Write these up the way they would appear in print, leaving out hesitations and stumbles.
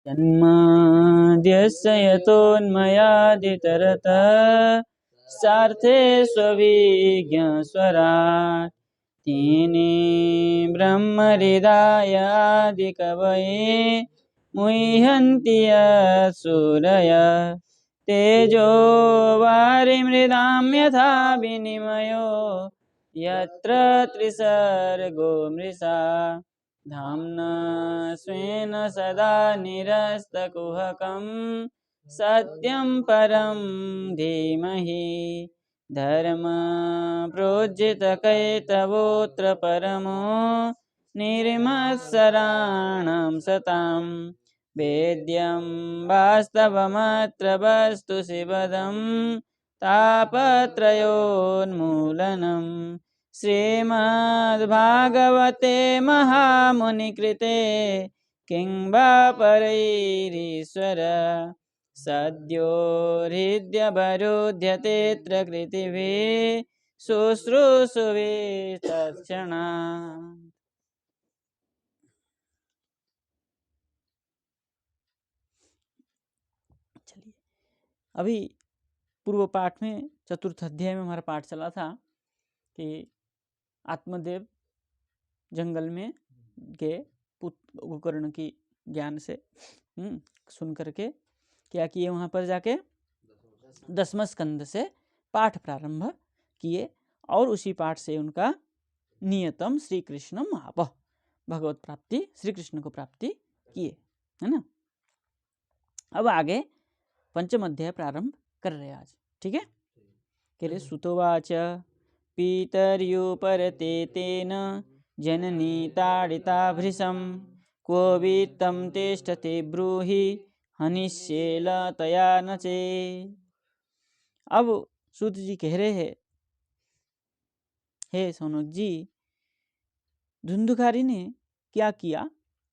जन्माद्यस्य यतोन्मयादितरतः सार्थे स्वविज्ञस्वराट् तेने ब्रह्महृदायादिकवये मुह्यन्ति यत्सूरयः तेजो वारिमृदां यथा विनिमयो यत्र त्रिसर्गो मृषा धाम्ना स्वेन सदा निरस्तकुहकं सत्यं परं धीमहि धर्मप्रोज्झितकैतवोऽत्र परमो निर्मत्सराणां सतां वेद्यं वास्तवमत्र वस्तु शिवदं तापत्रयोन्मूलनम् श्रीमद्भागवते महामुनिकृते किं वा परैरीश्वर सद्यो हृद्यवरुध्यतेऽत्र कृतिभिः शुश्रूषुवे तत्क्षणात्। चलिए, अभी पूर्व पाठ में चतुर्थ अध्याय में हमारा पाठ चला था कि आत्मदेव जंगल में के गोकर्ण की ज्ञान से सुन करके क्या किए, वहाँ पर जाके 10वें स्कंद से पाठ प्रारंभ किए और उसी पाठ से उनका नियतम श्री कृष्ण महाप भगवत प्राप्ति श्री कृष्ण को प्राप्ति किए, है ना। अब आगे पंचम अध्याय प्रारंभ कर रहे हैं आज, ठीक है। कह रहे सुतोवाच पीतर्युपरते तेन जननी ताडिता भृशं क्व वित्तं तिष्ठति ब्रूहि हनिष्येल तया न चे। अब सूत जी कह रहे हैं, हे सौनक जी, धुंधुकारी ने क्या किया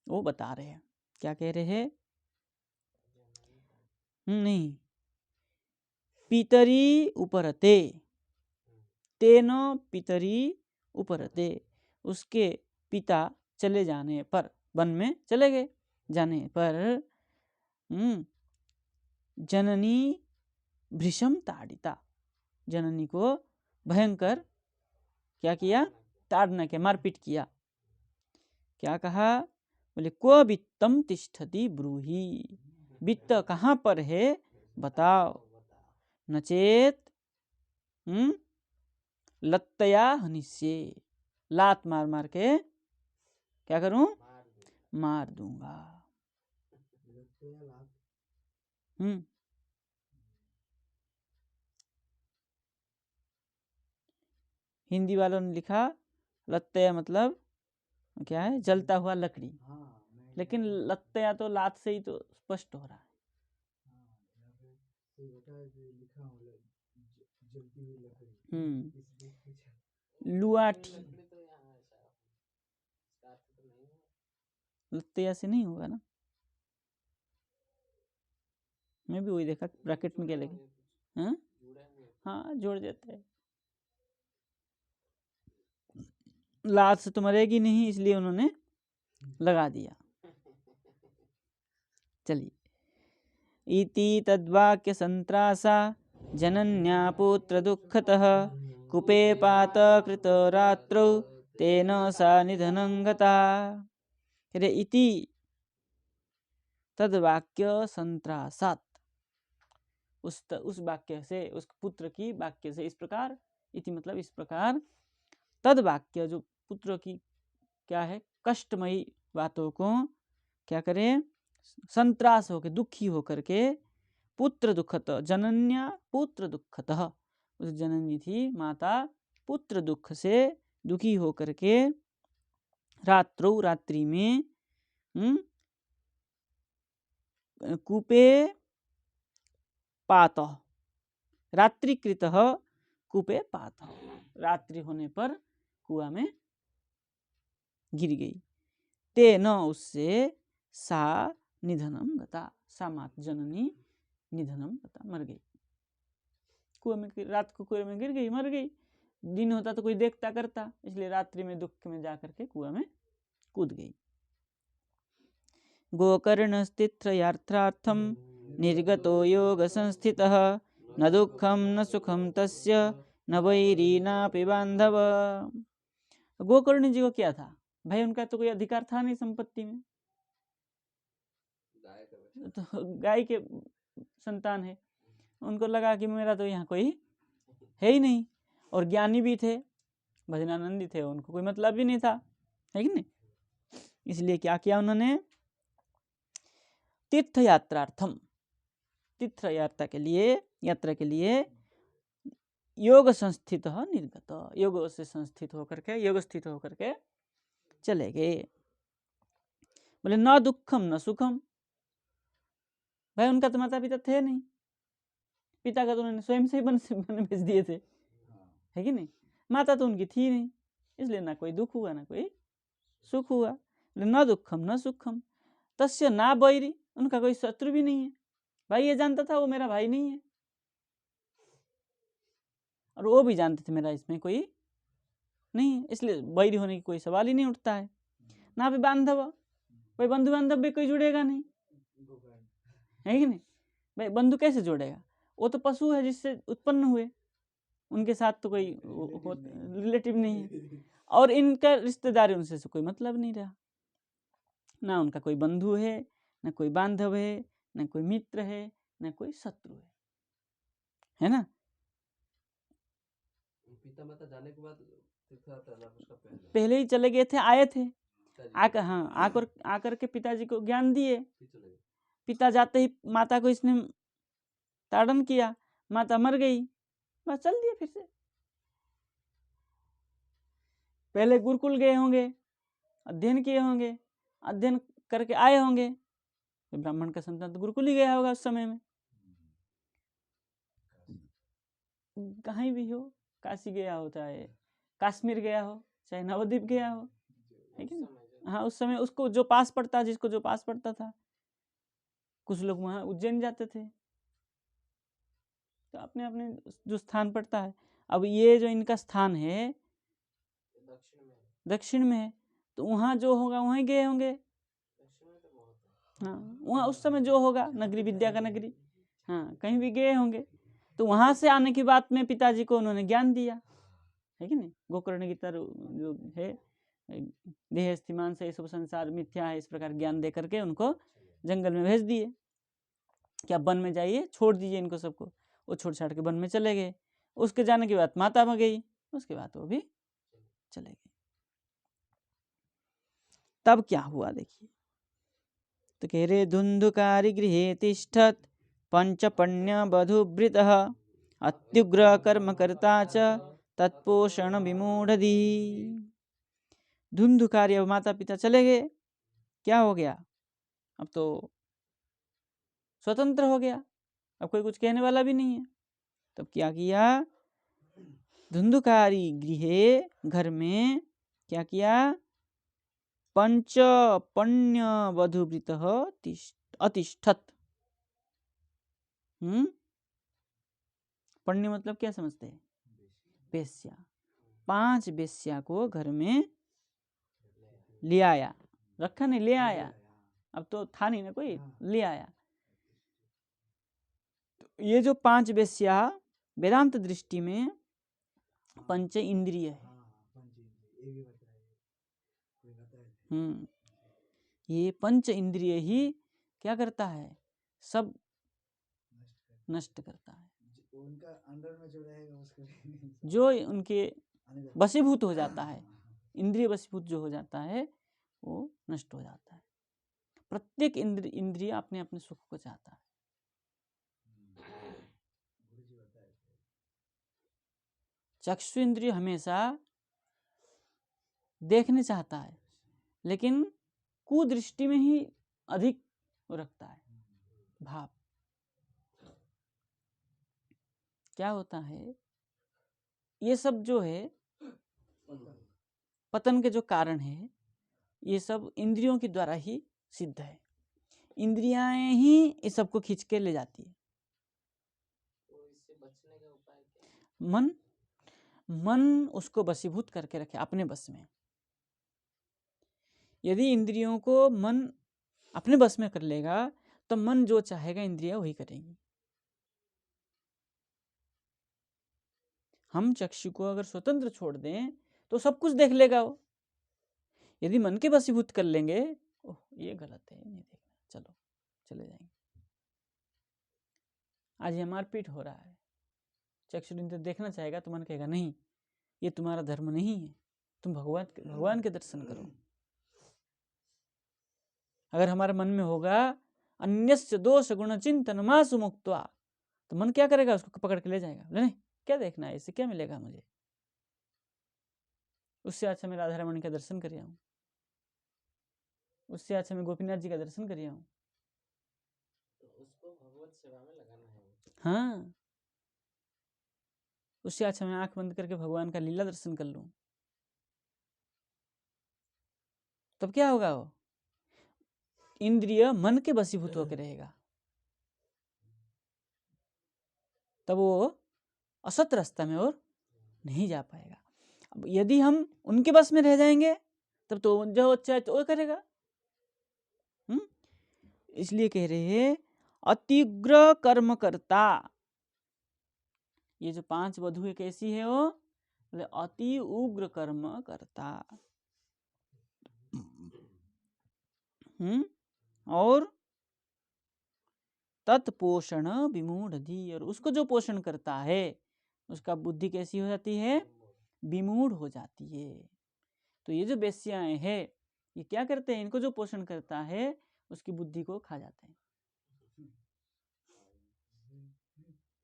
वो बता रहे हैं। क्या कह रहे हैं? नहीं, पितरी उपरते तेन पितरी उपरते, उसके पिता चले जाने पर, वन में चले गए जाने पर, जननी भृशम ताड़िता, जननी को भयंकर क्या किया? ताड़ना के मारपीट किया। क्या कहा? बोले को वित्तम तिष्ठति ब्रूहि, वित्त कहाँ पर है बताओ, नचेत लत्तया हनिष्ये, लात मार मार के क्या करूं? मार दूंगा। हिंदी वालों ने लिखा लत्तया मतलब क्या है? जलता हुआ लकड़ी, लेकिन लत्तया तो लात से ही तो स्पष्ट हो रहा है। लुआठी लत्तया से नहीं होगा ना, मैं भी वही देखा ब्रैकेट में क्या लगे। हाँ जोड़ देते हैं, लात से तो मरेगी नहीं, इसलिए उन्होंने लगा दिया। चलिए, इति तद्वाक्य संत्रासा जनन्या पुत्र दुःखतः कुपे पात कृत रात्रौ तेन सा निधनं गता। इति तद्वाक्य संत्रासात, उस वाक्य से, उस पुत्र की वाक्य से, इस प्रकार, इति मतलब इस प्रकार, तद वाक्य जो पुत्र की क्या है कष्टमयी बातों को क्या करे, संत्रास होकर, दुखी होकर के, पुत्र दुखत जनन्या पुत्र दुखतः, उस जननी थी माता पुत्र दुख से दुखी होकर के रात्रो रात्रि में कूपे पात, रात्रिकृत कूपे पात, रात्रि होने पर कुआं में गिर गई। तेन उससे सा निधनम गता, सा मात जननी निधनम गता, मर गई। कुएं में, रात को कुएं में गिर गई, मर गई। दिन होता तो कोई देखता करता, इसलिए रात्रि में दुख में जाकर के कुआं में कूद गई। गोकर्णस्तीर्थयात्रार्थं निर्गतो योग संस्थितः न दुःखम न सुखम तस्य न वैरी नापि बांधव। गोकर्ण जी को क्या था भाई, उनका तो कोई अधिकार था नहीं संपत्ति में, तो गाय के संतान है, उनको लगा कि मेरा तो यहाँ कोई है ही नहीं, और ज्ञानी भी थे, भजनानंदी थे, उनको कोई मतलब भी नहीं था, है कि नहीं। इसलिए क्या किया उन्होंने, तीर्थ यात्रार्थम, तीर्थ यात्रा के लिए योग संस्थित निर्गत, योग से संस्थित होकर के, योग स्थित होकर के चले गए। बोले न दुखम न सुखम, भाई उनका तो माता पिता थे नहीं, पिता का तो उन्होंने स्वयं से ही बन भेज दिए थे, है कि नहीं। माता तो उनकी थी नहीं, इसलिए ना कोई दुख हुआ ना कोई सुख हुआ। न दुखम न सुखम तस्य ना बैरी, उनका कोई शत्रु भी नहीं है, भाई ये जानता था वो मेरा भाई नहीं है, और वो भी जानते थे मेरा इसमें कोई नहीं है, इसलिए बैरी होने की कोई सवाल ही नहीं उठता है। ना भी बांधव, भाई बंधु बांधव भी कोई जुड़ेगा नहीं, है कि नहीं। भाई बंधु कैसे जोड़ेगा, वो तो पशु है जिससे उत्पन्न हुए, उनके साथ तो कोई रिलेटिव नहीं है, और इनका रिश्तेदारी उनसे कोई मतलब नहीं रहा, ना उनका कोई बंधु है, ना कोई बांधव है, ना कोई मित्र है, ना कोई शत्रु है ना। पिता माता जाने के बाद पहले ही चले गए थे, आए थे आकर, हाँ आकर के पिताजी को ज्ञान दिए, पिता जाते ही माता को इसने ताड़न किया, माता मर गई, बस चल दिया फिर से। पहले गुरुकुल गए होंगे, अध्ययन किए होंगे, अध्ययन करके आए होंगे, ब्राह्मण का संतान तो गुरुकुल ही गया होगा उस समय में, कहीं भी हो, काशी गया हो, चाहे कश्मीर गया हो, चाहे नवद्वीप गया हो, है कि नहीं। हाँ उस समय उसको जो पास पड़ता, जिसको जो पास पड़ता था, कुछ लोग वहाँ उज्जैन जाते थे, तो अपने अपने जो स्थान पड़ता है। अब ये जो इनका स्थान है दक्षिण में है, तो वहाँ जो होगा वहीं गए होंगे, हाँ वहाँ उस समय जो होगा, नगरी विद्या का नगरी, हाँ कहीं भी गए होंगे, तो वहाँ से आने की बात में पिताजी को उन्होंने ज्ञान दिया, है कि नहीं। गोकर्ण की तरह जो है, देह स्थिमान से सब संसार मिथ्या है, इस प्रकार ज्ञान दे करके उनको जंगल में भेज दिए, क्या वन में जाइए, छोड़ दीजिए इनको सबको। वो छोड़ छाड़ के वन में चले गए। उसके जाने के बाद माता में गई, उसके बाद वो भी चले गए। तब क्या हुआ देखिए, तो कह रहे धुंधुकारी गृहे तिष्ठत पंचपण्य बधुवृतः अत्युग्र कर्म कर्ता च तत्पोषण विमूढ़धि। धुंधुकारी, अब माता पिता चले गए, क्या हो गया, अब तो स्वतंत्र हो गया, अब कोई कुछ कहने वाला भी नहीं है। तब क्या किया, धुंधुकारी गृहे, घर में क्या किया, पंचपण्य वधुवृतः अतिष्ठत। पण्य मतलब क्या समझते हैं, वेश्या। 5 वेश्या को घर में ले आया, रखा नहीं, ले आया, अब तो था नहीं ना कोई, ले आया। तो ये जो 5 वेश्या वेदांत दृष्टि में पंच इंद्रिय है। ये पंच इंद्रिय ही क्या करता है, सब नष्ट करता है। उनका अंडर में जो रहेगा उसको, जो उनके वशीभूत हो जाता है, इंद्रिय वशीभूत जो हो जाता है वो नष्ट हो जाता है। प्रत्येक इंद्रिय अपने अपने सुख को चाहता है। चक्षु इंद्रिय हमेशा देखने चाहता है, लेकिन कुदृष्टि में ही अधिक रखता है भाव। क्या होता है, ये सब जो है पतन के जो कारण है, ये सब इंद्रियों के द्वारा ही सिद्ध है। इंद्रियां ही इस सबको खींच के ले जाती है। मन उसको वशीभूत करके रखे अपने बस में। यदि इंद्रियों को मन अपने बस में कर लेगा तो मन जो चाहेगा इंद्रियां वही करेंगी। हम चक्षु को अगर स्वतंत्र छोड़ दें तो सब कुछ देख लेगा वो। यदि मन के वशीभूत कर लेंगे, ओह ये गलत है, नहीं देखना, चलो चले जाएंगे। आज ये मारपीट हो रहा है, चक्षु इंद्रिय देखना चाहेगा तो मन कहेगा नहीं, ये तुम्हारा धर्म नहीं है, तुम भगवान के दर्शन करो। अगर हमारे मन में होगा अन्यस्य दोष गुण चिंतन मासु मुक्त्वा, तो मन क्या करेगा, उसको पकड़ के ले जाएगा, नहीं क्या देखना है, इससे क्या मिलेगा मुझे, उससे अच्छा मैं राधा रमण का दर्शन कर आऊं, उससे अच्छा मैं गोपीनाथ जी का दर्शन कर आऊं। तो उसको भगवत सेवा में लगाना है। हाँ, उससे अच्छा मैं आंख बंद करके भगवान का लीला दर्शन कर लूं। तब क्या होगा, वो इंद्रिय मन के वशीभूत होकर रहेगा, तब वो असत रास्ता में और नहीं जा पाएगा। अब यदि हम उनके बस में रह जाएंगे तब तो जो अच्छा है तो वो करेगा। इसलिए कह रहे हैं अतिग्र कर्म करता। ये जो 5 वधुएं कैसी है, वो अति उग्र कर्म करता। और तत्पोषण विमूढ़ धी, और उसको जो पोषण करता है उसका बुद्धि कैसी हो जाती है, विमूढ़ हो जाती है। तो ये जो वेश्याएं हैं, ये क्या करते हैं, इनको जो पोषण करता है उसकी बुद्धि को खा जाते हैं।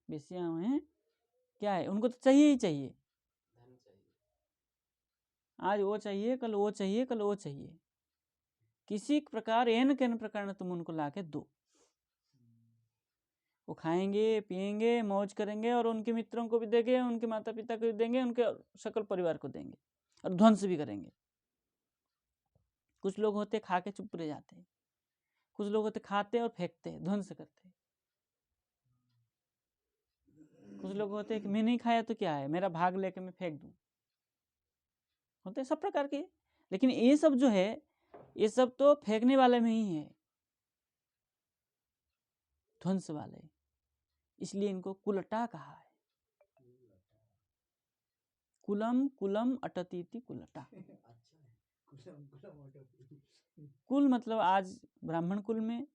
वेश्याएं क्या है, उनको तो चाहिए ही चाहिए, आज वो चाहिए, कल वो चाहिए, कल वो चाहिए, किसी प्रकार एन के न प्रकार तुम उनको लाके दो, वो खाएंगे पिएंगे मौज करेंगे और उनके मित्रों को भी देंगे, उनके माता पिता को भी देंगे, उनके सकल परिवार को देंगे और ध्वंस भी करेंगे। कुछ लोग होते खा के चुप रह जाते हैं, कुछ लोग होते खाते और फेंकते, ध्वंस करते। कुछ लोग होते कि मैं नहीं खाया तो क्या है, मेरा भाग लेके मैं फेंक दूं, होते सब प्रकार के। लेकिन ये सब जो है, ये सब तो फेंकने वाले में ही है, ध्वंस वाले, इसलिए इनको कुलटा कहा है। कुलम कुलम अटतीति कुलटा। कुल मतलब आज ब्राह्मण कुल में,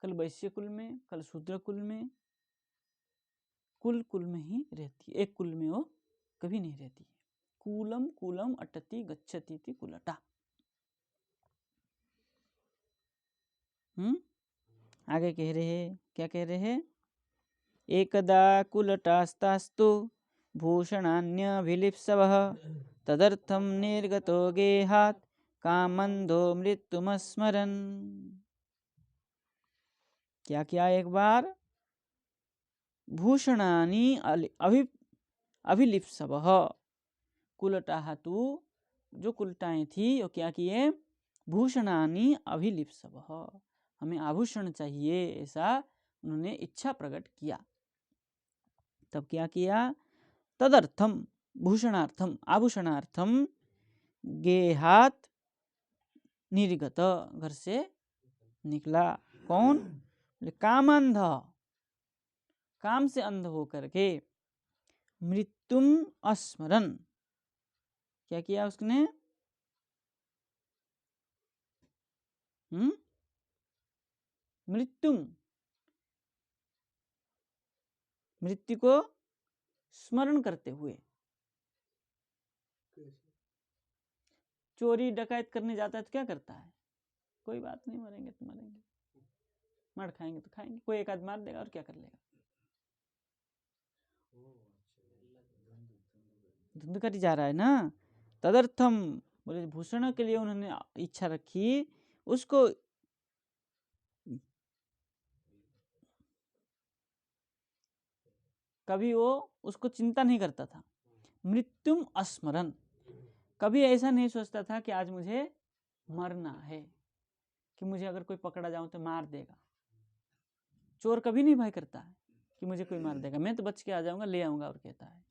कल वैश्य कुल में, कल शूद्र कुल में, कुल कुल में ही रहती है, एक कुल में वो कभी नहीं रहती है। कुलम कुलम अटति गच्छति कुलटा। आगे कह रहे हैं, क्या कह रहे हैं, एकदा कुलटास्तास्तु भूषणान्यभिलिप्सवः तदर्थं निर्गतो गेहात् कामन्धो मृत्युमस्मरन्। क्या किया, एक बार भूषणानि अभिलिप्सवः, कुलटाः तु, जो कुलटाएं थी वो क्या किए, भूषणानि अभिलिप्सवः, हमें आभूषण चाहिए, ऐसा उन्होंने इच्छा प्रकट किया। तब क्या किया, तदर्थम भूषणार्थम आभूषणार्थम गेहात निर्गत, घर से निकला। कौन, कामांध, काम से अंध होकर के, मृत्युम अस्मरन, क्या किया उसने, मृत्युम, मृत्यु को स्मरण करते हुए। चोरी डकैत करने जाता है तो क्या करता है, कोई बात नहीं, मरेंगे तो मरेंगे, मर खाएंगे तो खाएंगे, कोई एक आध मार देगा और क्या कर लेगा, धुंध कर जा रहा है ना। तदर्थम बोले भूषण के लिए उन्होंने इच्छा रखी, उसको कभी वो उसको चिंता नहीं करता था। मृत्युम अस्मरन, कभी ऐसा नहीं सोचता था कि आज मुझे मरना है, कि मुझे अगर कोई पकड़ा जाऊं तो मार देगा। चोर कभी नहीं भय करता है कि मुझे कोई मार देगा, मैं तो बच के आ जाऊंगा, ले आऊंगा, और कहता है